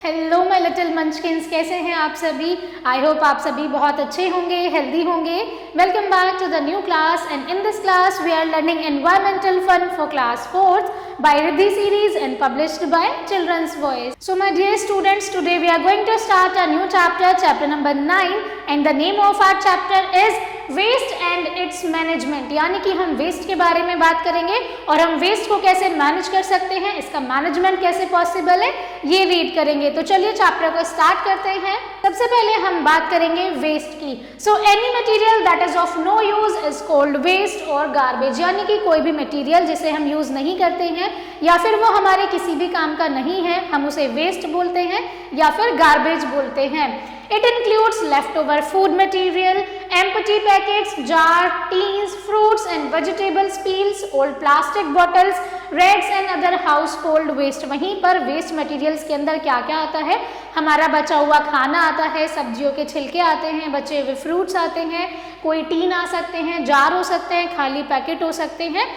Hello my little मंचकिंस, कैसे हैं आप सभी। आई होप आप सभी बहुत अच्छे होंगे, हेल्दी होंगे। Welcome back to the new class and in this class we are learning environmental fun for class 4th by Riddhi series and published by Children's Voice. So my dear students, today we are going to start a new chapter, chapter number 9, and the name of our chapter is waste and its management. यानी कि हम waste के बारे में बात करेंगे और हम वेस्ट को कैसे मैनेज कर सकते हैं, इसका मैनेजमेंट कैसे पॉसिबल है, ये रीड करेंगे। तो चलिए चैप्टर को स्टार्ट करते हैं। सबसे पहले हम बात करेंगे वेस्ट की। So any material that is of no use is called waste और गार्बेज। यानी कि कोई भी मटेरियल जिसे हम यूज नहीं करते हैं या फिर वो हमारे किसी भी काम का नहीं है, हम उसे वेस्ट बोलते हैं या फिर गार्बेज बोलते हैं। It includes leftover food material, empty packets, jar, tins, fruits and vegetables peels, old plastic bottles, rags and other household waste। वहीं पर वेस्ट मटेरियल्स के अंदर क्या क्या आता है, हमारा बचा हुआ खाना आता है, सब्जियों के छिलके आते हैं, बचे हुए फ्रूट्स आते हैं, कोई टीन आ सकते हैं, जार हो सकते हैं, खाली पैकेट हो सकते हैं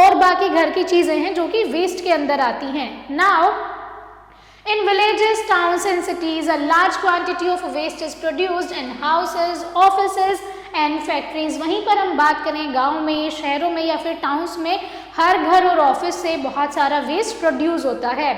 और बाकी घर की चीजें हैं जो कि वेस्ट के अंदर आती हैं। Now in villages, towns and cities, a large quantity of waste is produced in houses, offices and factories। वहीं पर हम बात करें गांव में, शहरों में या फिर टाउन्स में, हर घर और ऑफिस से बहुत सारा वेस्ट प्रोड्यूस होता है।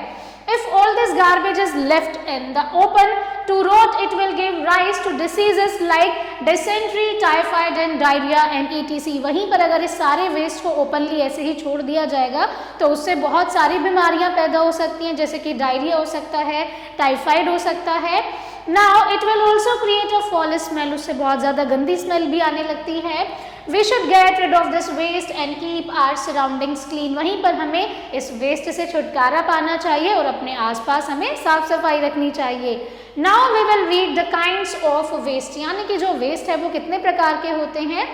If all this garbage is left in the open to rot, it will give rise to diseases like dysentery, typhoid and diarrhea and etc। वहीं पर अगर इस सारे वेस्ट को ओपनली ऐसे ही छोड़ दिया जाएगा तो उससे बहुत सारी बीमारियां पैदा हो सकती हैं, जैसे कि डायरिया हो सकता है, टाइफाइड हो सकता है। Now it will also create a foul smell, उससे बहुत ज़्यादा गंदी स्मेल भी आने लगती है। We should get rid of this waste and keep our surroundings clean। वहीं पर हमें इस वेस्ट से छुटकारा पाना चाहिए और अपने आसपास हमें साफ सफाई रखनी चाहिए। Now we will read the kinds of waste। यानी कि जो वेस्ट है वो कितने प्रकार के होते हैं।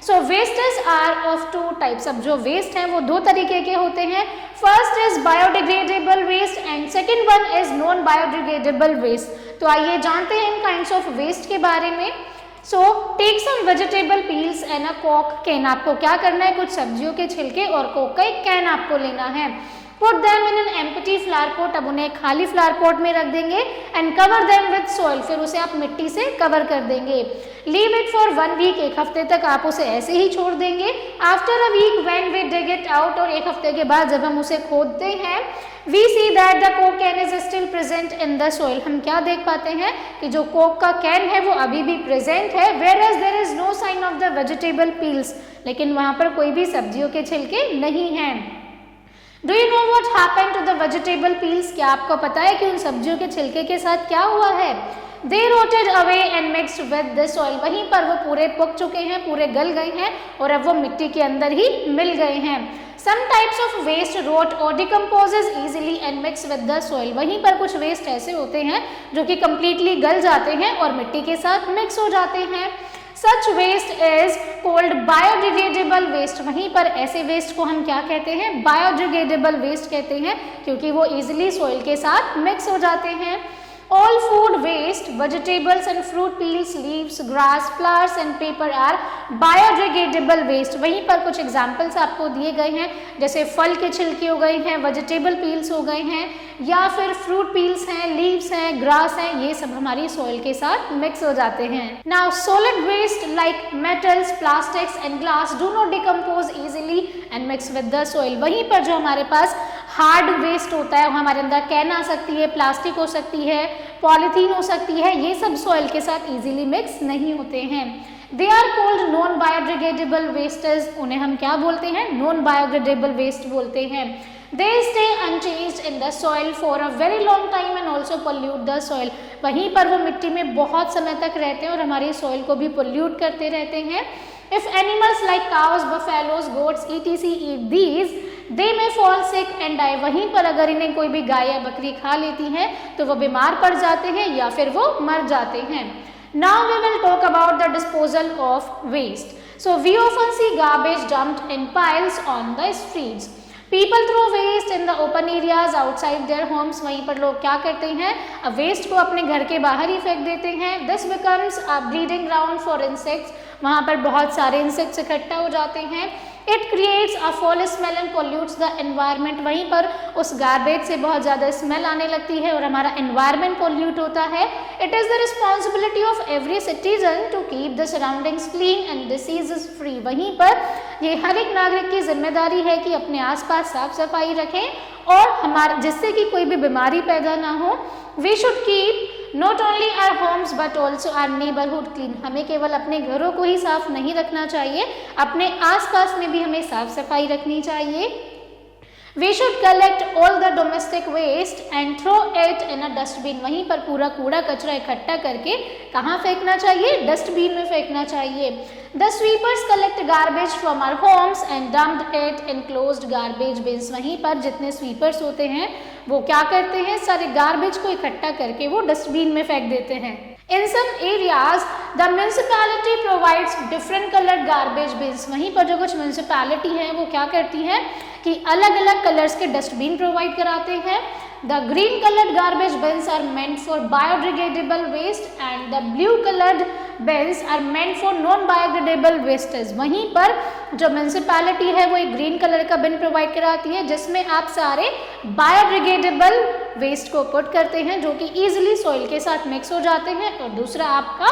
So wastes are of two types। अब जो वेस्ट हैं वो दो तरीके के होते हैं। First is biodegradable waste and second one is non biodegradable waste। तो आइए जानते हैं इन kinds of waste के बारे में। So take some vegetable peels and a coke can। आपको क्या करना है, कुछ सब्जियों के छिलके और कोक का एक कैन आपको लेना है। Put them in an empty flower pot। अब उन्हें खाली फ्लावर पॉट में रख देंगे and cover them with soil। फिर उसे आप मिट्टी से कवर कर देंगे। Leave it for 1 week। एक हफ्ते तक आप उसे ऐसे ही छोड़ देंगे। After a week when we dig it out, और एक हफ्ते के बाद जब हम उसे खोदते हैं, we see that the coke can is still present in the soil। हम क्या देख पाते हैं कि जो कोक का कैन है वो अभी भी प्रेजेंट है, whereas there is no sign of the vegetable peels। लेकिन वहाँ पर कोई भी सब्जियों के छिलके नहीं हैं। Do you know what happened to the vegetable peels? क्या आपको पता है कि उन सब्जियों के छिलके के साथ क्या हुआ है? They rotted away and mixed with the soil। वहीं पर वो पूरे पक चुके हैं, पूरे गल गए हैं और अब वो मिट्टी के अंदर ही मिल गए हैं। Some types of waste rot or decomposes easily and mix with the soil। वहीं पर कुछ वेस्ट ऐसे होते हैं जो कि completely गल जाते हैं और मिट्टी के साथ मिक्स हो जाते हैं। Such waste is called biodegradable waste। वहीं पर ऐसे वेस्ट को हम क्या कहते हैं, biodegradable waste कहते हैं, क्योंकि वो easily soil के साथ मिक्स हो जाते हैं। All food waste, vegetables and fruit peels, leaves, grass, flowers and paper are biodegradable waste। वहीं पर कुछ एग्जाम्पल्स आपको दिए गए हैं, जैसे फल के छिलके हो गए हैं, वेजिटेबल पील्स हो गए हैं या फिर फ्रूट पील्स हैं, लीव्स हैं, ग्रास हैं, ये सब हमारी सॉइल के साथ मिक्स हो जाते हैं। Now solid waste like metals, plastics and glass do not decompose easily and mix with the soil। वहीं पर जो हमारे पास हार्ड वेस्ट होता है, हमारे अंदर कैन आ सकती है, प्लास्टिक हो सकती है, पॉलीथीन हो सकती है, ये सब सॉइल के साथ इजीली मिक्स नहीं होते हैं। They are called non biodegradable wastage. उन्हें हम क्या बोलते हैं, नॉन बायोडिग्रेडेबल वेस्ट बोलते हैं। They stay unchanged in the soil for a very long time and also pollute the soil. वहीं पर वो मिट्टी में बहुत समय तक रहते हैं और हमारी सॉइल को भी पोल्यूट करते रहते हैं। If animals like cows, buffaloes, goats, etc. eat these, they may fall sick and die। वहीं पर अगर इन्हें कोई भी गाय या बकरी खा लेती हैं तो वो बीमार पड़ जाते हैं या फिर वो मर जाते हैं। Now we will talk about the disposal of waste। So we often see garbage dumped in piles on the streets। People throw waste in the open areas outside their homes। वहीं पर लोग क्या करते हैं, वेस्ट को अपने घर के बाहर ही फेंक देते हैं। This becomes a breeding ground for insects। वहाँ पर बहुत सारे इंसेक्ट्स इकट्ठा हो जाते हैं। It creates a foul smell and pollutes the environment. वहीं पर उस गार्बेज से बहुत ज़्यादा स्मेल आने लगती है और हमारा एनवायरनमेंट पोल्यूट होता है। It is the responsibility of every citizen to keep the surroundings clean and diseases free. वहीं पर ये हर एक नागरिक की जिम्मेदारी है कि अपने आसपास साफ सफाई रखें और हमारे जिससे कि कोई भी बीमारी पैदा ना हो। We should keep not only our homes but also our neighbourhood clean. हमें केवल अपने घरों को ही साफ नहीं रखना चाहिए, अपने आसपास में भी हमें साफ सफाई रखनी चाहिए। We should collect all the domestic waste and throw it in a dustbin। वहीं पर पूरा कूड़ा कचरा इकट्ठा करके कहाँ फेंकना चाहिए? डस्टबिन में फेंकना चाहिए। The sweepers collect garbage from our homes and dumped it in closed garbage bins। वहीं पर जितने स्वीपर्स होते हैं वो क्या करते हैं? सारे गार्बेज को इकट्ठा करके वो डस्टबिन में फेंक देते हैं। In some areas, the municipality provides different colored garbage bins। वहीं पर जो कुछ म्यूनसिपैलिटी हैं वो क्या करती हैं कि अलग अलग कलर्स के डस्टबिन प्रोवाइड कराते हैं। The green colored garbage bins are meant for biodegradable waste and the blue colored bins are meant for non-biodegradable wastes। वहीं पर जो म्यूनसिपैलिटी है वो एक ग्रीन कलर का बिन प्रोवाइड कराती है जिसमें आप सारे बायोडिग्रेडेबल वेस्ट को पुट करते हैं जो कि इजीली सॉइल के साथ मिक्स हो जाते हैं, और दूसरा आपका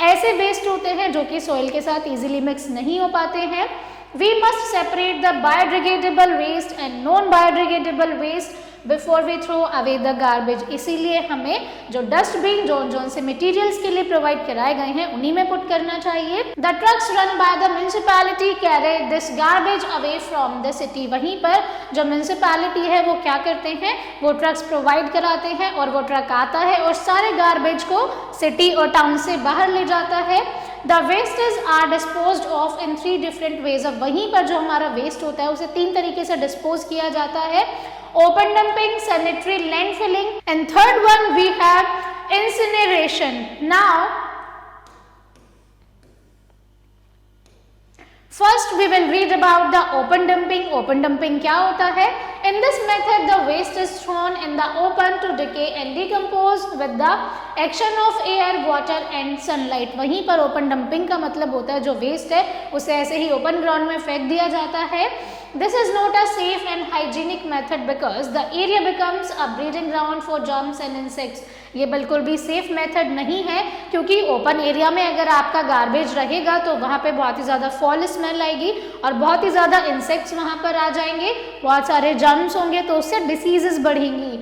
ऐसे वेस्ट होते हैं जो कि सॉइल के साथ इजीली मिक्स नहीं हो पाते हैं। We must separate the biodegradable waste and non-biodegradable waste before we throw away the garbage। इसीलिए हमें जो डस्टबिन जोन से मटेरियल्स के लिए प्रोवाइड कराए गए हैं उन्हीं में पुट करना चाहिए। The trucks run by the municipality carry this garbage away from the city। वहीं पर जो म्यूनसिपैलिटी है वो क्या करते हैं? वो ट्रक्स प्रोवाइड कराते हैं और वो ट्रक आता है और सारे गार्बेज को सिटी और टाउन से बाहर ले जाता है। The wastes are disposed of in 3 different ways। अब वहीं पर जो हमारा वेस्ट होता है उसे 3 तरीके से डिस्पोज किया जाता है। Open dumping, sanitary landfilling, and third one we have incineration। Now first we will read about the open dumping। open dumping क्या होता है? In this method the waste is thrown in the open to decay and decompose with the action of air, water and sunlight। वहीं पर open dumping का मतलब होता है जो वेस्ट है उसे ऐसे ही ओपन ग्राउंड में फेंक दिया जाता है। This is not a safe and hygienic method because the area becomes a breeding ground for germs and insects। ये बिल्कुल भी सेफ मेथड नहीं है क्योंकि ओपन एरिया में अगर आपका गार्बेज रहेगा तो वहाँ पे बहुत ही ज़्यादा फॉल स्मेल आएगी और बहुत ही ज़्यादा इंसेक्ट्स वहाँ पर आ जाएंगे, बहुत सारे जर्म्स होंगे तो उससे डिसीजेस बढ़ेंगी।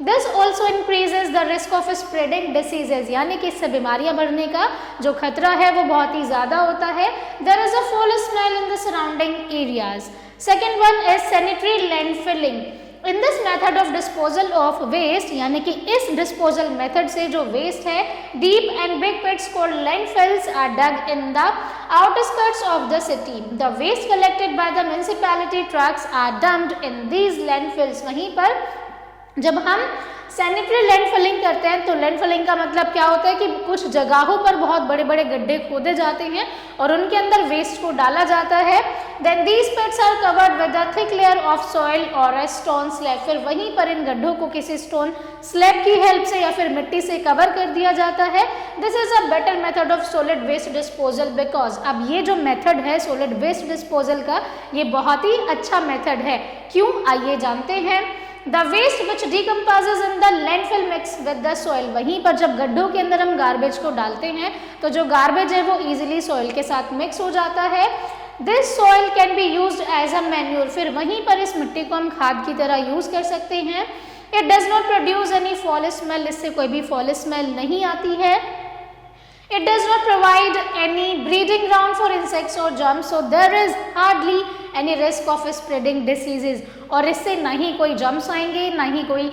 This also increases the risk of spreading diseases। यानी कि इससे बीमारियां बढ़ने का जो खतरा है वो बहुत ही ज़्यादा होता है। There is a foul smell in the surrounding areas। Second one is sanitary landfilling। In this method of disposal of waste यानी कि इस disposal method से जो waste है deep and big pits called landfills are dug in the outskirts of the city। The waste collected by the municipality trucks are dumped in these landfills। वहीं पर जब हम सैनिटरी लैंडफिलिंग करते हैं तो लैंडफिलिंग का मतलब क्या होता है कि कुछ जगहों पर बहुत बड़े बड़े गड्ढे खोदे जाते हैं और उनके अंदर वेस्ट को डाला जाता है। Then these pits are covered with a thick layer of soil और अ स्टोन स्लैब। फिर वहीं पर इन गड्ढों को किसी स्टोन स्लैब की हेल्प से या फिर मिट्टी से कवर कर दिया जाता है। This is a better method of solid waste disposal because अब ये जो मेथड है सॉलिड वेस्ट डिस्पोजल का ये बहुत ही अच्छा मेथड है। क्यों? आइए जानते हैं। The waste which decomposes in the landfill mix with the soil। वहीं पर जब गड्ढों के अंदर हम गार्बेज को डालते हैं तो जो गार्बेज है वो इजीली सॉइल के साथ मिक्स हो जाता है। This soil can be used as a manure। फिर वहीं पर इस मिट्टी को हम खाद की तरह यूज कर सकते हैं। It does not produce any foul smell। इससे कोई भी फॉल स्मेल नहीं आती है। It does not provide any breeding ground for insects or germs, so there is hardly any risk of spreading diseases। और इससे ना ही कोई जर्म्स आएंगे ना ही कोई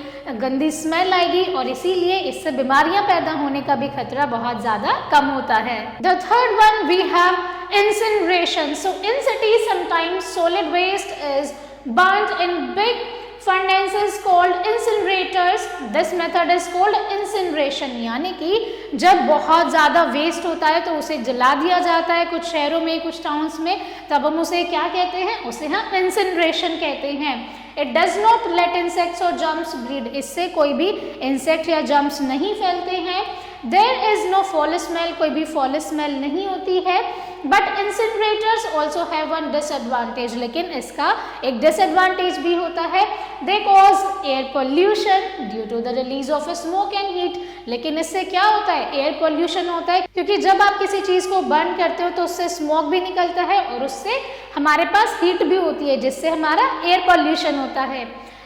गंदी स्मेल आएगी और इसीलिए इससे बीमारियां पैदा होने का भी खतरा बहुत ज़्यादा कम होता है। The third one we have incineration। So in cities sometimes solid waste is burnt in big furnaces called incinerators। This method is called incineration। यानी कि जब बहुत ज़्यादा वेस्ट होता है तो उसे जला दिया जाता है कुछ शहरों में कुछ टाउन्स में, तब हम उसे क्या कहते हैं? उसे हम इंसिनरेशन कहते हैं। It does not let insects or germs breed। इससे कोई भी इंसेक्ट या जर्म्स नहीं फैलते हैं। There is no foul smell, कोई भी फॉल स्मेल नहीं होती है। But incinerators also have one disadvantage, लेकिन इसका एक डिसएडवांटेज भी होता है। They cause air pollution due to the release of smoke and heat, लेकिन इससे क्या होता है, एयर पोल्यूशन होता है, क्योंकि जब आप किसी चीज को बर्न करते हो तो उससे स्मोक भी निकलता है और उससे हमारे पास हीट भी होती है, जिससे हमारा एयर पोल्यूशन होता है।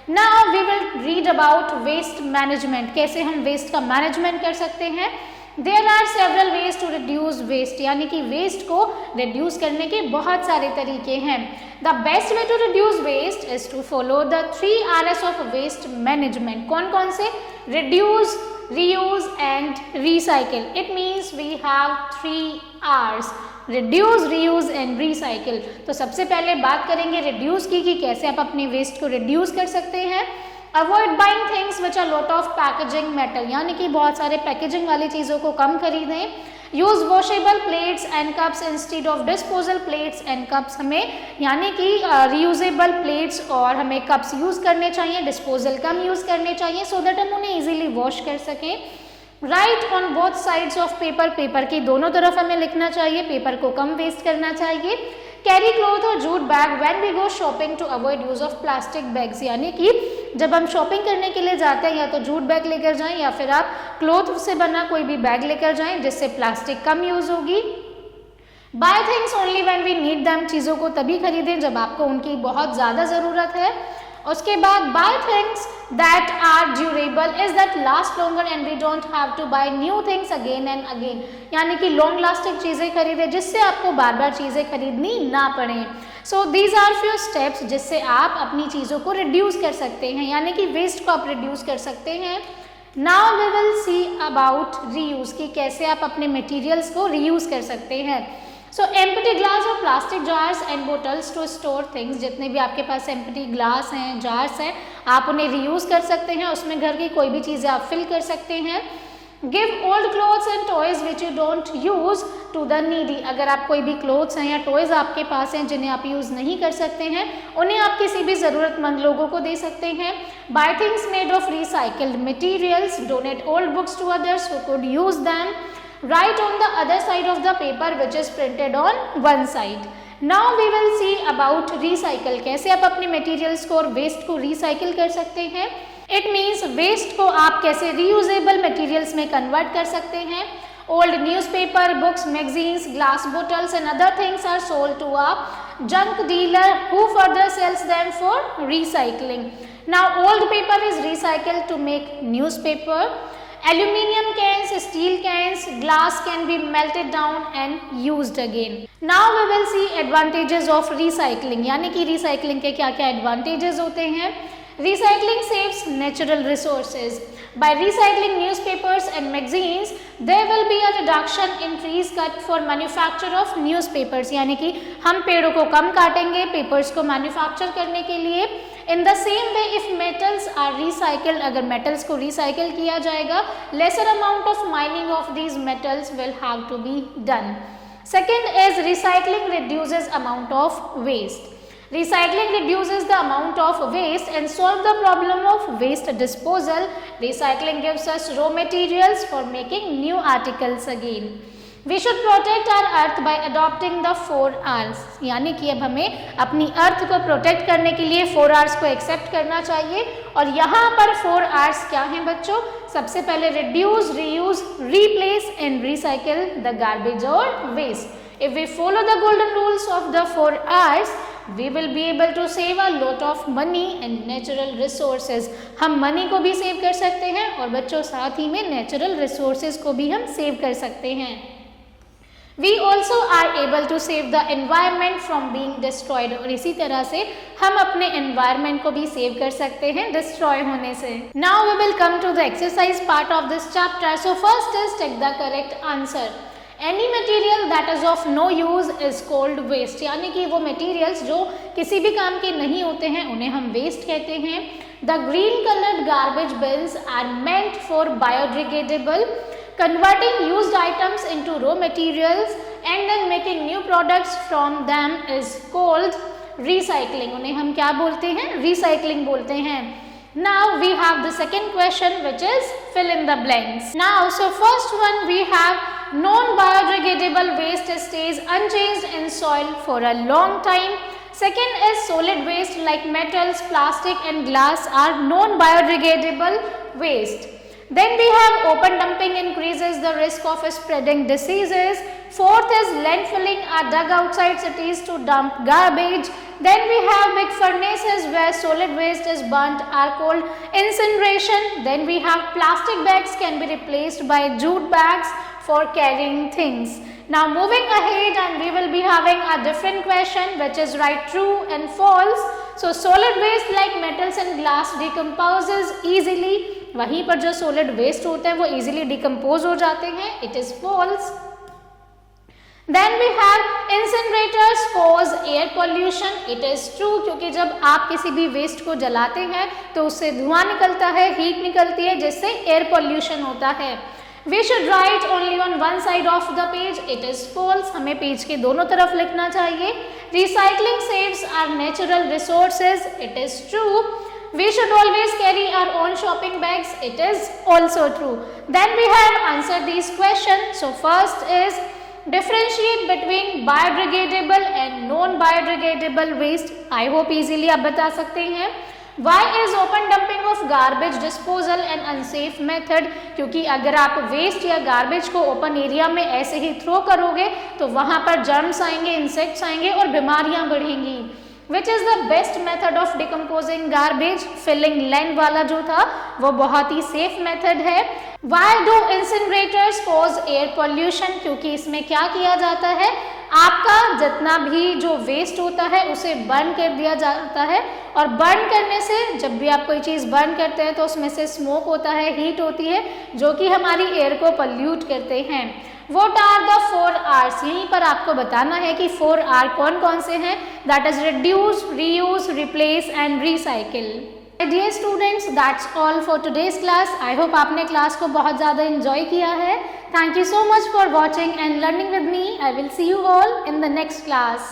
Now we will read about waste management, कैसे हम वेस्ट का मैनेजमेंट कर सकते हैं। There are several ways to reduce waste, यानी कि वेस्ट को रिड्यूस करने के बहुत सारे तरीके हैं। The best way to reduce waste is to follow the 3 R's of waste management. कौन कौन से? Reduce, reuse and recycle. It means we have 3 R's, reduce, reuse and recycle. तो सबसे पहले बात करेंगे रिड्यूस की, कि कैसे आप अपने वेस्ट को रिड्यूस कर सकते हैं। Avoid buying things which are lot of packaging metal, यानी कि बहुत सारे पैकेजिंग वाली चीज़ों को कम खरीदें। Use washable plates and cups instead of disposal plates and cups, हमें यानी कि रीयूजेबल प्लेट्स और हमें कप्स यूज़ करने चाहिए, डिस्पोजल कम यूज़ करने चाहिए, सो दैट हम उन्हें ईजिली वॉश कर सकें। Right on both sides of paper, paper की दोनों तरफ हमें लिखना चाहिए, पेपर को कम वेस्ट करना चाहिए। कैरी क्लॉथ और jute bag when we go shopping to avoid use of plastic bags, यानी कि जब हम शॉपिंग करने के लिए जाते हैं या तो जूट बैग लेकर जाएं या फिर आप क्लॉथ से बना कोई भी बैग लेकर जाएं, जिससे प्लास्टिक कम यूज होगी। Buy things only when we need them, चीज़ों को तभी खरीदें जब आपको उनकी बहुत ज़्यादा ज़रूरत है। उसके बाद buy things that are durable is that last longer and we don't have to buy new things again and again, यानी कि लॉन्ग लास्टिंग चीज़ें खरीदें जिससे आपको बार बार चीज़ें खरीदनी ना पड़े। So these are few steps जिससे आप अपनी चीज़ों को रिड्यूस कर सकते हैं, यानी कि वेस्ट को आप रिड्यूस कर सकते हैं। Now we will see about reuse, कि कैसे आप अपने मटेरियल्स को रीयूज कर सकते हैं। सो एम्प्टी ग्लास और plastic jars and bottles to store things, जितने भी आपके पास एम्प्टी ग्लास हैं, जार्स हैं, आप उन्हें रीयूज कर सकते हैं, उसमें घर की कोई भी चीज़ें आप फिल कर सकते हैं। Give old clothes and toys which you don't use to the needy, अगर आप कोई भी क्लोथ्स हैं या टॉयज आपके पास हैं जिन्हें आप यूज़ नहीं कर सकते हैं, उन्हें आप किसी भी ज़रूरतमंद लोगों को दे सकते हैं। Buy things made of recycled materials, donate old books to others who could use them, write on the other side of the paper which is printed on one side. Now we will see about recycle, कैसे आप अपने materials को और waste को recycle कर सकते हैं। It means waste को आप कैसे रीयूजेबल मटेरियल्स में कन्वर्ट कर सकते हैं। Old newspaper, books, magazines, glass bottles and other things are sold to a junk dealer who further sells them for recycling. Now old paper is recycled to make newspaper. Aluminium cans, steel cans, glass can be melted down and used again. Now we will see advantages of recycling, यानी कि recycling के क्या क्या advantages होते हैं। Recycling saves natural resources. By recycling newspapers and magazines, there will be a reduction in trees cut for manufacture of newspapers, यानी कि हम पेड़ों को कम काटेंगे पेपर्स को मैन्युफैक्चर करने के लिए। In the same way if metals are recycled, अगर मेटल्स को रिसाइकल किया जाएगा, lesser amount of mining of these metals will have to be done. Second is recycling reduces amount of waste. Recycling reduces the amount of waste and solve the problem of waste disposal. Recycling gives us raw materials for making new articles again. We should protect our earth by adopting the 4 R's. यानी कि अब हमें अपनी अर्थ को protect करने के लिए 4 R's को एक्सेप्ट करना चाहिए। और यहाँ पर 4 R's क्या हैं बच्चों? सबसे पहले reduce, reuse, replace and recycle the garbage और waste. If we follow the golden rules of the 4 R's, we will be able to save a lot of money and natural resources. हम money को भी save कर सकते हैं और बच्चों साथ ही में नेचुरल रिसोर्सेज को भी हम सेव कर सकते हैं. We also are able to save the environment from being destroyed. और इसी तरह से हम अपने environment को भी सेव कर सकते हैं destroy होने से. Now we will come to the exercise part of this chapter. So first is take the correct answer. Any material that is of no use is called waste. यानी कि वो materials जो किसी भी काम के नहीं होते हैं उन्हें हम waste कहते हैं. The green colored garbage bins are meant for biodegradable, converting used items into raw materials and then making new products from them is called recycling. उन्हें हम क्या बोलते हैं? Recycling बोलते हैं. Now we have the second question, which is fill in the blanks. Now, so first one we have non-biodegradable waste stays unchanged in soil for a long time. Second is solid waste like metals, plastic and glass are non-biodegradable waste. Then we have open dumping increases the risk of spreading diseases. Fourth is landfilling are dug outside cities to dump garbage. Then we have big furnaces where solid waste is burnt are called incineration. Then we have plastic bags can be replaced by jute bags for carrying things. Now moving ahead, and we will be having a different question which is write true and false. So solid waste like metals and glass decomposes easily. वहीं पर जो solid waste होते हैं वो easily decompose हो जाते हैं. It is false. Then we have incinerators cause air pollution. It is true, क्योंकि जब आप किसी भी waste को जलाते हैं तो उससे धुआं निकलता है, heat निकलती है, जिससे air pollution होता है. We should write only on one side of the page. It is false. हमें पेज के दोनों तरफ लिखना चाहिए. Recycling saves our natural resources. It is true. We should always carry our own shopping bags. It is also true. Then we have answered these questions. So first is differentiate between biodegradable and non-biodegradable waste. I hope easily आप बता सकते हैं. Why is open dumping of garbage disposal an unsafe method? क्योंकि अगर आप waste या garbage को open area में ऐसे ही थ्रो करोगे तो वहां पर जर्म्स आएंगे, इंसेक्ट्स आएंगे और बीमारियां बढ़ेंगी. Which is the best method of decomposing garbage? Filling land वाला जो था वो बहुत ही सेफ मेथड है. Why do incinerators cause air pollution? क्योंकि इसमें क्या किया जाता है, आपका जितना भी जो वेस्ट होता है उसे बर्न कर दिया जाता है, और बर्न करने से जब भी आप कोई चीज़ बर्न करते हैं तो उसमें से स्मोक होता है, हीट होती है, जो कि हमारी एयर को पॉल्यूट करते हैं. What are the 4 R's? यहीं पर आपको बताना है कि 4 R कौन कौन से हैं. That is reduce, reuse, replace and recycle. Dear students, that's all for today's class. I hope आपने क्लास को बहुत ज़्यादा enjoy किया है. Thank you so much for watching and learning with me. I will see you all in the next class.